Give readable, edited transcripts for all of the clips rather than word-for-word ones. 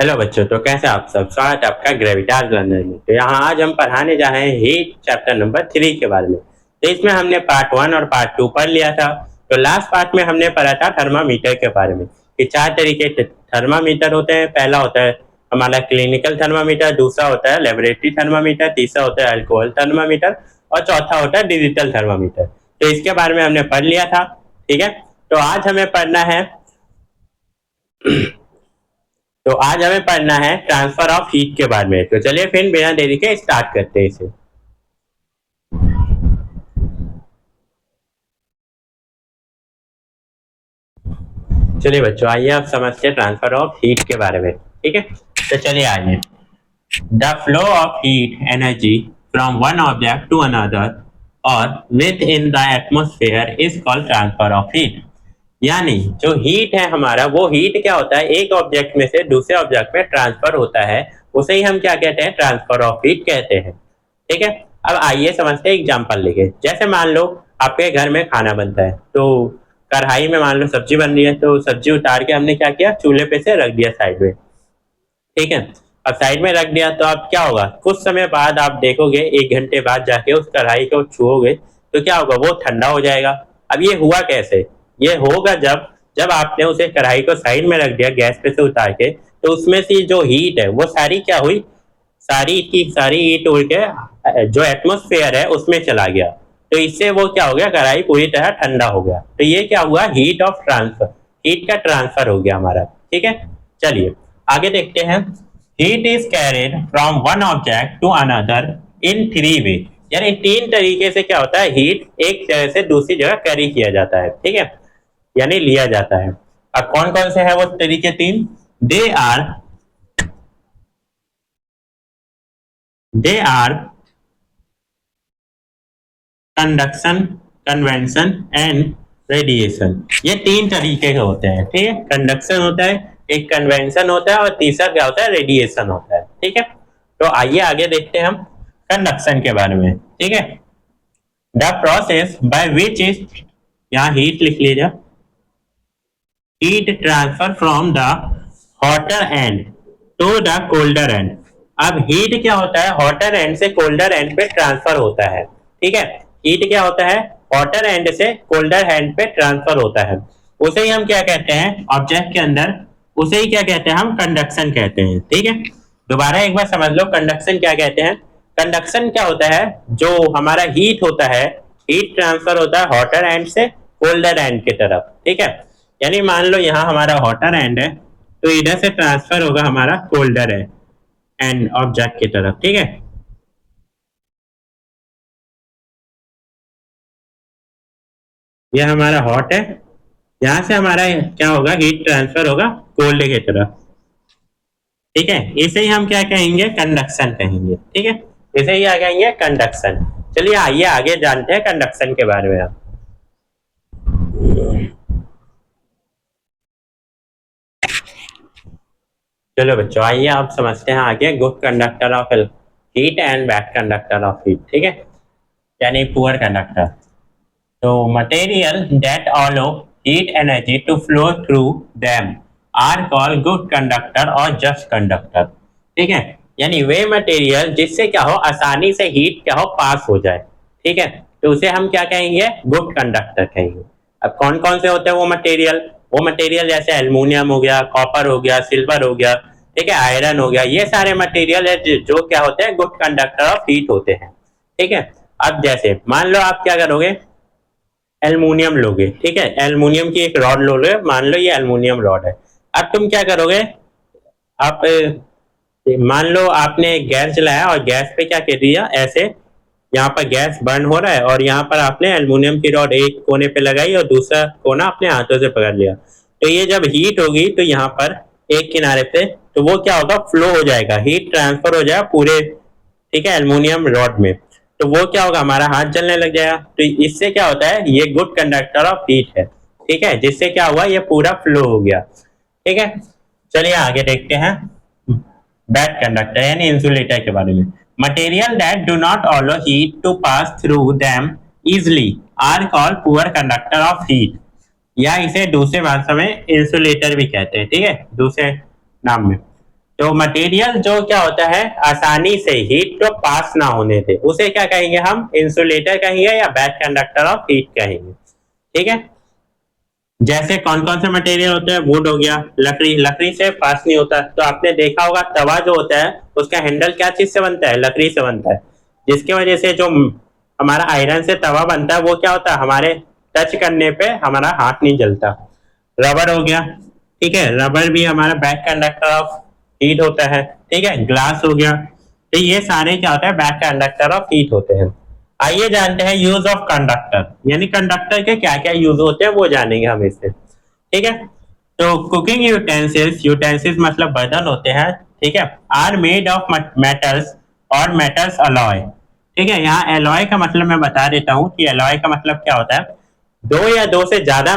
Hello बच्चों, तो कैसे आप सब। स्वागत है आपका ग्रेविटास लर्नर में। तो यहाँ आज हम पढ़ाने जा रहे हैं हीट चैप्टर नंबर 3 के बारे में। तो इसमें हमने पार्ट 1 और पार्ट 2 पढ़ लिया था। तो लास्ट पार्ट में हमने पढ़ा था थर्मामीटर के बारे में कि 4 तरीके के थर्मामीटर होते हैं। पहला होता है हमारा क्लिनिकल थर्मामीटर, दूसरा होता है लेबोरेटरी थर्मामीटर, तीसरा होता है अल्कोहल थर्मामीटर और चौथा होता है डिजिटल थर्मामीटर। तो इसके बारे में हमने पढ़ लिया था। ठीक है, तो आज हमें पढ़ना है ट्रांसफर ऑफ हीट के बारे में। तो चलिए फिर बिना देरी के स्टार्ट करते हैं इसे। चलिए बच्चों, आइए आप समझते हैं ट्रांसफर ऑफ हीट के बारे में। ठीक है, तो चलिए आइए। The flow of heat energy from one object to another और within the atmosphere is called transfer of heat. यानी जो हीट है हमारा, वो हीट क्या होता है, एक ऑब्जेक्ट में से दूसरे ऑब्जेक्ट में ट्रांसफर होता है, उसे ही हम क्या कहते हैं, ट्रांसफर ऑफ हीट कहते हैं। ठीक है, अब आइए समझते हैं एग्जांपल लेके। जैसे मान लो आपके घर में खाना बनता है, तो कढ़ाई में मान लो सब्जी बन रही है, तो सब्जी उतार के हमने क्या किया, चूल्हे पे से रख दिया साइड में। ठीक है, अब साइड में रख दिया तो अब क्या होगा, कुछ समय बाद आप देखोगे, 1 घंटे बाद जाके उस कढ़ाई को छुओगे तो क्या होगा, वो ठंडा हो जाएगा। अब ये हुआ कैसे, ये होगा जब जब आपने उसे कढ़ाई को साइड में रख दिया गैस पे से उतार के, तो उसमें से जो हीट है वो सारी क्या हुई, सारी की सारी हीट उड़ के जो एटमोस्फेयर है उसमें चला गया। तो इससे वो क्या हो गया, कढ़ाई पूरी तरह ठंडा हो गया। तो ये क्या हुआ, हीट ऑफ ट्रांसफर, हीट का ट्रांसफर हो गया हमारा। ठीक है, चलिए आगे देखते हैं। Heat is carried from one object to another in 3 way. यानी 3 तरीके से क्या होता है, हीट एक जगह से दूसरी जगह कैरी किया जाता है। ठीक है, यानी लिया जाता है। अब कौन कौन से है वो तरीके 3? They are they are conduction, convention and radiation. ये 3 तरीके के होते हैं। ठीक है, कंडक्शन होता है, एक कन्वेंशन होता है और तीसरा क्या होता है, रेडिएशन होता है। ठीक है, तो आइए आगे देखते हैं हम कंडक्शन के बारे में। ठीक है, the process by which is, यहाँ हीट लिख लीजिए, heat transfer from the hotter end to the colder end. अब हीट क्या होता है, हॉटर एंड से कोल्डर एंड पे ट्रांसफर होता है। ठीक है, हीट क्या होता है, हॉटर एंड से कोल्डर एंड पे ट्रांसफर होता है। उसे ही हम क्या कहते हैं, ऑब्जेक्ट के अंदर, उसे ही क्या कहते हैं, हम कंडक्शन कहते हैं। ठीक है, दोबारा एक बार समझ लो कंडक्शन क्या कहते हैं। कंडक्शन क्या होता है, जो हमारा हीट होता है, हीट ट्रांसफर होता है हॉटर एंड से कोल्डर एंड की तरफ। ठीक है, यानी मान लो यहाँ हमारा हॉटर एंड है, तो इधर से ट्रांसफर होगा हमारा कोल्डर है एंड ऑब्जेक्ट की तरफ। ठीक है, यह हमारा हॉट है, यहाँ से हमारा क्या होगा, हीट ट्रांसफर होगा कोल्ड की तरफ। ठीक है, इसे ही हम क्या कहेंगे, कंडक्शन कहेंगे। ठीक है, इसे ही क्या कहेंगे, कंडक्शन। चलिए आइए आगे जानते हैं कंडक्शन के बारे में हम। चलो बच्चों, आइए आप समझते हैं आगे good conductor of heat and bad conductor of heat. ठीक है, यानी पुअर कंडक्टर। तो material that allow heat energy to flow through them are called good conductor और just conductor। ठीक है, यानी वे मटेरियल जिससे क्या हो, आसानी से हीट क्या हो, पास हो जाए। ठीक है, तो उसे हम क्या कहेंगे, गुड कंडक्टर कहेंगे। अब कौन कौन से होते हैं वो मटेरियल जैसे एल्युमिनियम हो गया, कॉपर हो गया, सिल्वर हो गया, ठीक है, आयरन हो गया, ये सारे मटेरियल है जो क्या होते हैं, गुड कंडक्टर ऑफ हीट होते हैं। ठीक है, अब जैसे मान लो आप क्या करोगे, एल्युमिनियम लोगे। ठीक है, एल्युमिनियम की एक रॉड लोगे, मान लो ये एल्युमिनियम रॉड है। अब तुम क्या करोगे, आप मान लो आपने गैस जलाया और गैस पे क्या कर दिया, ऐसे यहाँ पर गैस बर्न हो रहा है और यहाँ पर आपने एल्युमिनियम की रॉड एक कोने पे लगाई और दूसरा कोना अपने हाथों से पकड़ लिया। तो ये जब हीट होगी तो यहाँ पर एक किनारे पे, तो वो क्या होगा, फ्लो हो जाएगा, हीट ट्रांसफर हो जाएगा पूरे, ठीक है, एल्युमिनियम रॉड में। तो वो क्या होगा, हमारा हाथ जलने लग जाएगा। तो इससे क्या होता है, ये गुड कंडक्टर ऑफ हीट है। ठीक है, जिससे क्या हुआ, ये पूरा फ्लो हो गया। ठीक है, चलिए आगे देखते हैं बैड कंडक्टर यानी इंसुलेटर के बारे में। Material that do not allow heat to pass through them easily are called poor conductor of heat, या इसे दूसरे भाषा में इंसुलेटर भी कहते हैं। ठीक है, दूसरे नाम में। तो मटेरियल जो क्या होता है आसानी से हीट को पास ना होने दे, उसे क्या कहेंगे हम, इंसुलेटर कहेंगे या बैक कंडक्टर ऑफ हीट कहेंगे। ठीक है, जैसे कौन कौन से मटेरियल होते हैं, वुड हो गया, लकड़ी, लकड़ी से पास नहीं होता। तो आपने देखा होगा तवा जो होता है उसका हैंडल क्या चीज से बनता है, लकड़ी से बनता है, जिसकी वजह से जो हमारा आयरन से तवा बनता है वो क्या होता है, हमारे टच करने पे हमारा हाथ नहीं जलता। रबर हो गया, ठीक है, रबर भी हमारा बैक कंडक्टर ऑफ हीट होता है। ठीक है, ग्लास हो गया। तो ये सारे क्या होता है, बैक कंडक्टर ऑफ हीट होते हैं। आइए जानते हैं यूज ऑफ कंडक्टर, यानी कंडक्टर के क्या क्या यूज होते हैं वो जानेंगे हम इससे। ठीक है, तो कुकिंग यूटेंसिल्स, यूटेंसिल्स मतलब बर्तन होते हैं, ठीक है, आर मेड ऑफ मेटल्स और मेटल्स अलॉय। ठीक है, यहाँ एलॉय का मतलब मैं बता देता हूँ कि एलॉय का मतलब क्या होता है, दो या दो से ज्यादा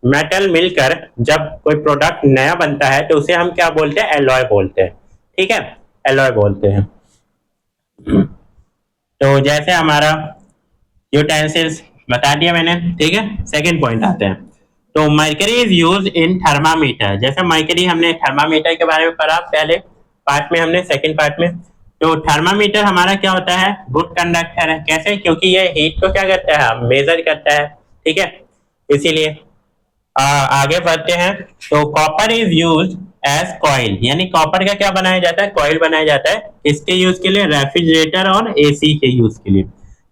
मेटल मिलकर जब कोई प्रोडक्ट नया बनता है तो उसे हम क्या बोलते हैं, एलॉय बोलते हैं। ठीक है, एलॉय बोलते हैं। तो जैसे हमारा यूटेंसिल्स बता दिया मैंने। ठीक है, सेकंड पॉइंट आते हैं। तो mercury is use in thermometer, जैसे मर्करी हमने थर्मामीटर के बारे में पढ़ा पहले पार्ट में, हमने सेकंड पार्ट में। तो थर्मामीटर हमारा क्या होता है, गुड कंडक्टर है। कैसे, क्योंकि ये हीट को क्या करता है, मेजर करता है। ठीक है, इसीलिए आगे बढ़ते हैं। तो copper is use as coil, यानी कॉपर का क्या बनाया जाता है, कॉइल बनाया जाता है। इसके यूज के लिए, रेफ्रिजरेटर और एसी के यूज के लिए।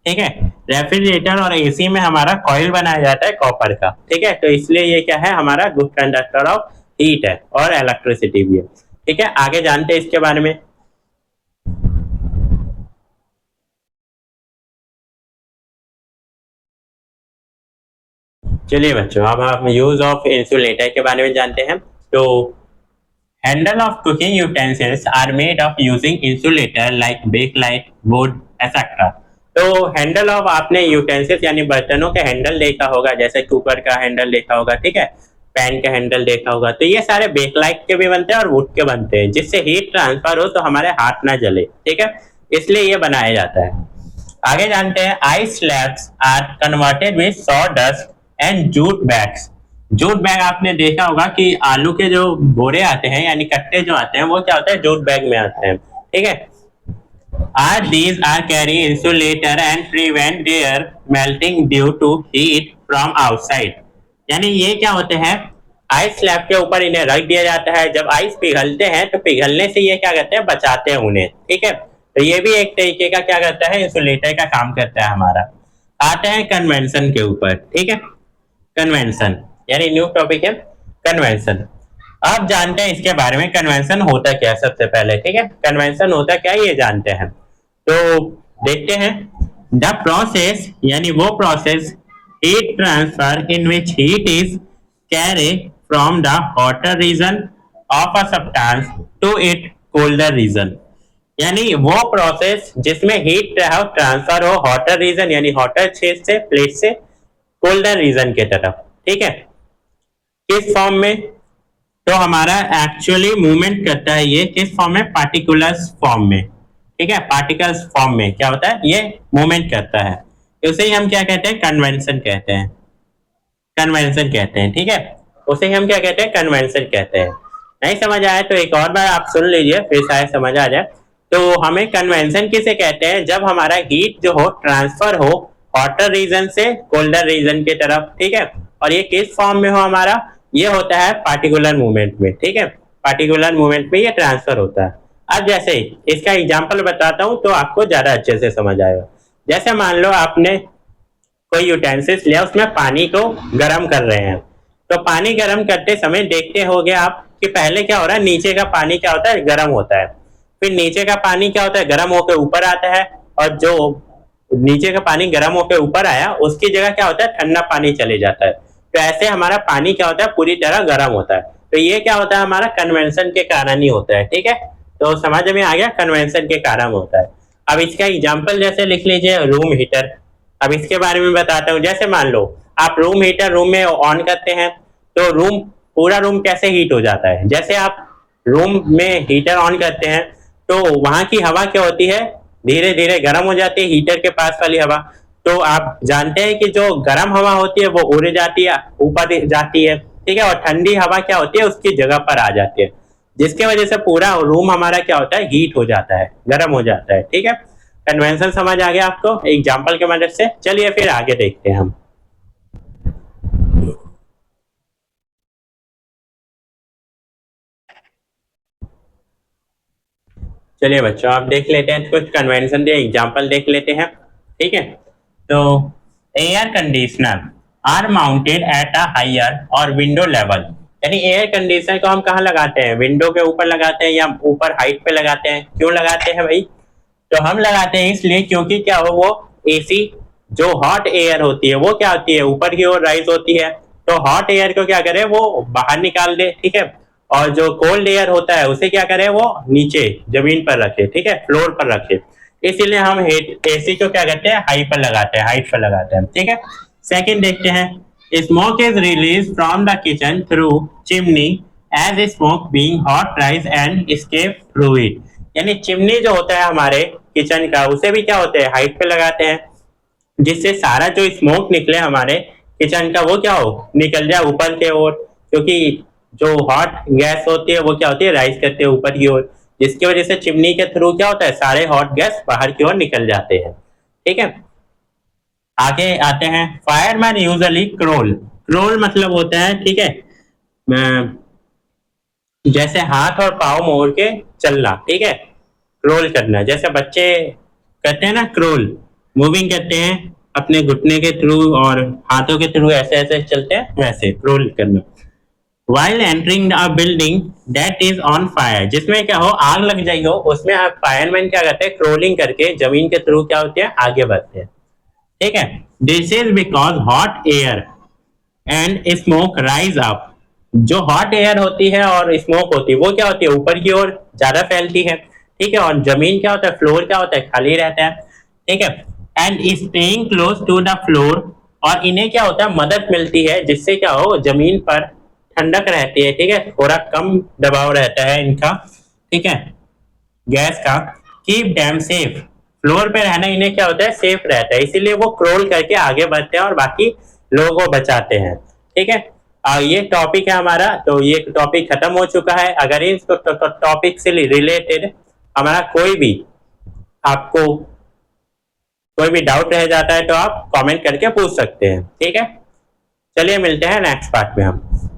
ठीक है, रेफ्रिजरेटर और एसी में हमारा कॉइल बनाया जाता है कॉपर का। ठीक है, तो इसलिए ये क्या है, हमारा गुड कंडक्टर ऑफ हीट है और इलेक्ट्रिसिटी भी है। ठीक है, आगे जानते हैं इसके बारे में। चलिए बच्चों, अब हम यूज ऑफ इंसुलेटर के बारे में जानते हैं। तो handle of cooking utensils are made of using insulator like Bakelite, wood etcetera. तो हैंडल ऑफ, आपने यूटेंसिल्स यानी बर्तनों के हैंडल देखा होगा, जैसे कुकर का हैंडल देखा होगा, ठीक है, पैन का हैंडल देखा होगा। तो ये सारे बेकलाइट के भी बनते हैं और वुड के बनते हैं, जिससे हीट ट्रांसफर हो तो हमारे हाथ ना जले। ठीक है, इसलिए ये बनाया जाता है। आगे जानते हैं, ice slabs are converted with sawdust and jute bags. Jute bag आपने देखा होगा कि आलू के जो बोरे आते हैं यानी कट्टे जो आते हैं वो क्या होता है, जूट बैग में आते हैं। ठीक है, are these are carry insulator and prevent their melting due to heat from outside. यानी ये क्या होते हैं, आइस स्लैब के ऊपर इन्हें रख दिया जाता है। जब आइस पिघलते हैं तो पिघलने से ये क्या करते हैं, बचाते हैं उन्हें। ठीक है, तो ये भी एक तरीके का क्या करता है, इंसुलेटर का काम करता है हमारा। आते हैं कन्वेंशन के ऊपर। ठीक है, कन्वेंशन यानी न्यू टॉपिक है कन्वेंशन। आप जानते हैं इसके बारे में, कन्वेंशन होता क्या सबसे पहले। ठीक है, कन्वेंशन होता क्या ये जानते हैं। तो देखते हैं, द प्रोसेस यानी वो process heat transfer in which heat is carry from the hotter region of a substance to it colder region. यानी वो प्रोसेस जिसमें हीट ट्रांसफर हो हॉटर रीजन यानी हॉटर क्षेत्र से, प्लेट से कोल्डर रीजन के तरफ। ठीक है, किस फॉर्म में, तो हमारा एक्चुअली मूवमेंट करता है ये किस फॉर्म में, पार्टिकुलर्स फॉर्म में। ठीक है, पार्टिकल्स फॉर्म में क्या होता है, ये मूवमेंट करता है। उसे ही हम क्या कहते हैं, कन्वेंशन कहते हैं। कन्वेंशन कहते हैं। ठीक है, उसे ही हम क्या कहते हैं, कन्वेंशन कहते हैं। नहीं समझ आया तो एक और बार आप सुन लीजिए, फिर शायद समझ आ जाए। तो हमें कन्वेंशन किसे कहते हैं, जब हमारा हीट जो हो ट्रांसफर हो हॉटर रीजन से कोल्डर रीजन की तरफ। ठीक है, और ये किस फॉर्म में हो हमारा, ये होता है पार्टिकुलर मूवमेंट में। ठीक है, पार्टिकुलर मूवमेंट में ये ट्रांसफर होता है। अब जैसे इसका एग्जांपल बताता हूं तो आपको ज्यादा अच्छे से समझ आएगा। जैसे मान लो आपने कोई यूटेंसिल्स लिया, उसमें पानी को गर्म कर रहे हैं। तो पानी गर्म करते समय देखते होगे आप कि पहले क्या हो रहा है, नीचे का पानी क्या होता है, गर्म होता है। फिर नीचे का पानी क्या होता है, गर्म होकर ऊपर आता है, और जो नीचे का पानी गर्म होकर ऊपर आया उसकी जगह क्या होता है, ठंडा पानी चले जाता है। तो ऐसे हमारा पानी क्या होता है, पूरी तरह गर्म होता है। तो ये क्या होता है, हमारा कन्वेंशन के कारण ही होता है। ठीक है, तो समझ में आ गया, कन्वेंशन के कारण होता है। अब इसका एग्जाम्पल जैसे लिख लीजिए, रूम हीटर। अब इसके बारे में बताता हूँ। जैसे मान लो आप रूम हीटर रूम में ऑन करते हैं तो रूम, पूरा रूम कैसे हीट हो जाता है। जैसे आप रूम में हीटर ऑन करते हैं तो वहां की हवा क्या होती है, धीरे धीरे गर्म हो जाती है, हीटर के पास वाली हवा। तो आप जानते हैं कि जो गर्म हवा होती है वो उड़ जाती है, ऊपर जाती है। ठीक है, और ठंडी हवा क्या होती है, उसकी जगह पर आ जाती है। जिसके वजह से पूरा रूम हमारा क्या होता है, हीट हो जाता है, गर्म हो जाता है। ठीक है, कन्वेंशन समझ आ गया आपको एग्जाम्पल के मदद से। चलिए फिर आगे देखते हैं हम। चलिए बच्चों, आप देख लेते हैं कुछ कन्वेंशन दे एग्जाम्पल देख लेते हैं। ठीक है, तो air conditioner are mounted at a higher or window level, यानी एयर कंडीशनर को हम कहाँ लगाते हैं, विंडो के ऊपर लगाते हैं या ऊपर हाइट पे लगाते हैं। क्यों लगाते हैं भाई, तो हम लगाते हैं इसलिए क्योंकि क्या हो, वो एसी जो हॉट एयर होती है वो क्या होती है, ऊपर की ओर राइज होती है। तो हॉट एयर को क्या करे, वो बाहर निकाल दे। ठीक है, और जो कोल्ड एयर होता है उसे क्या करे, वो नीचे जमीन पर रखे। ठीक है, फ्लोर पर रखे। इसीलिए हम एसी को क्या करते हैं, हाई पर लगाते हैं, हाइट पर लगाते हैं। ठीक है, सेकंड देखते हैं, smoke is release from the kitchen through chimney as smoke being hot rise and escape through it, यानी चिमनी जो होता है हमारे किचन का, उसे भी क्या होते हैं, हाइट पे लगाते हैं, जिससे सारा जो स्मोक निकले हमारे किचन का वो क्या हो, निकल जाए ऊपर की ओर। क्योंकि जो हॉट गैस होती है वो क्या होती है, राइज करते हैं ऊपर की ओर, जिसकी वजह से चिमनी के थ्रू क्या होता है, सारे हॉट गैस बाहर की ओर निकल जाते हैं। ठीक है, आगे आते हैं, फायरमैन यूजुअली क्रोल। क्रोल मतलब होता है, ठीक है, जैसे हाथ और पाँव मोड़ के चलना। ठीक है, क्रोल करना, जैसे बच्चे करते हैं ना, क्रोल मूविंग करते हैं अपने घुटने के थ्रू और हाथों के थ्रू, ऐसे ऐसे चलते हैं, वैसे क्रोल करना। While entering a building that is on fire, जिसमें क्या हो, आग लग जाएगी हो, उसमें आप फायरमैन क्या करते हैं, क्रोलिंग करके जमीन के थ्रू क्या होते हैं, आगे बढ़ते हैं। ठीक है, this is because hot air and smoke rise up, जो हॉट एयर होती है और स्मोक होती है वो क्या होती है, ऊपर की ओर ज्यादा फैलती है। ठीक है, और जमीन क्या होता है, फ्लोर क्या होता है, खाली रहता है। ठीक है, and staying close to the floor, और इन्हें क्या होता है, मदद मिलती है, जिससे क्या हो, जमीन पर ठंडक रहती है। ठीक है, थोड़ा कम दबाव रहता है इनका। ठीक है, गैस का, कीप डैम सेफ, फ्लोर पे रहना इन्हें क्या होता है, सेफ रहता है, इसीलिए वो क्रोल करके आगे बढ़ते हैं और बाकी लोगों को बचाते हैं। ठीक है, ये टॉपिक है हमारा, तो ये टॉपिक खत्म हो चुका है। अगर इस टॉपिक से रिलेटेड हमारा कोई भी, आपको कोई भी डाउट रह जाता है तो आप कमेंट करके पूछ सकते हैं। ठीक है, चलिए मिलते हैं नेक्स्ट पार्ट में हम।